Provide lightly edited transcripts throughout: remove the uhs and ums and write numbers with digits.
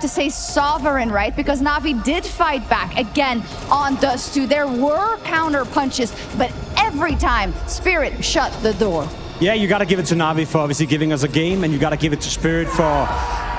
to say sovereign, right? Because Na'Vi did fight back again on Dust 2. There were counter punches, but every time Spirit shut the door. Yeah, you got to give it to Na'Vi for obviously giving us a game, and you got to give it to Spirit for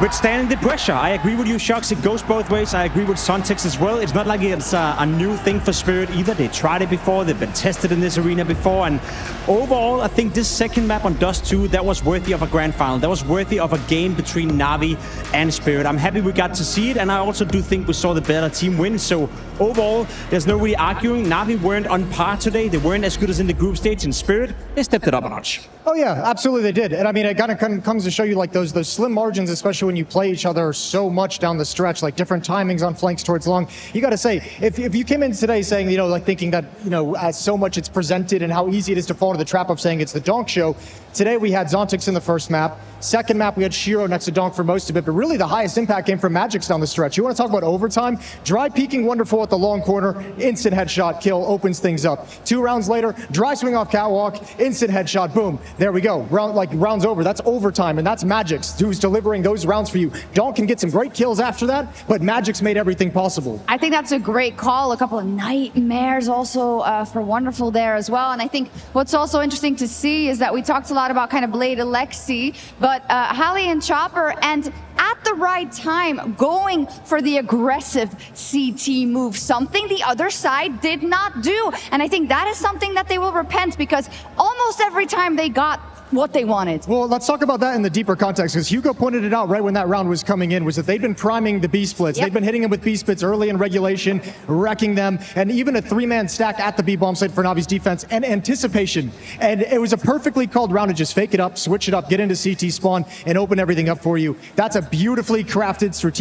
withstanding the pressure. I agree with you, Shox. It goes both ways. I agree with Sontex as well. It's not like it's a new thing for Spirit either. They tried it before. They've been tested in this arena before. And overall, I think this second map on Dust 2, that was worthy of a grand final. That was worthy of a game between Na'Vi and Spirit. I'm happy we got to see it, and I also do think we saw the better team win. So overall, there's no really arguing. Na'Vi weren't on par today. They weren't as good as in the group stage. In Spirit, they stepped it up a notch. Oh yeah, absolutely they did. And I mean, it kind of comes to show you like those slim margins, especially when you play each other so much down the stretch, like different timings on flanks towards long. You got to say, if you came in today saying, you know, like thinking that, you know, as so much it's presented and how easy it is to fall into the trap of saying it's the Donk show, today we had Zontix in the first map. Second map, we had Shiro next to Donk for most of it, but really the highest impact came from Magix down the stretch. You want to talk about overtime? Dry peeking wonderful at the long corner, instant headshot kill, opens things up. 2 rounds later, dry swing off catwalk, instant headshot, boom. There we go. Rounds over. That's overtime, and that's Magix who's delivering those rounds for you. Donk can get some great kills after that, but Magix made everything possible. I think that's a great call. A couple of nightmares also for Wonderful there as well. And I think what's also interesting to see is that we talked a lot about kind of Blade Alexi, but Hallie and Chopper, and at the right time, going for the aggressive CT move, something the other side did not do. And I think that is something that they will repent, because almost every time they got what they wanted. Well, let's talk about that in the deeper context, because Hugo pointed it out right when that round was coming in, was that they'd been priming the B splits. Yep. They'd been hitting them with B splits early in regulation, wrecking them, and even a 3-man stack at the B bomb site for Navi's defense and anticipation. And it was a perfectly called round to just fake it up, switch it up, get into CT spawn, and open everything up for you. That's a beautifully crafted strategic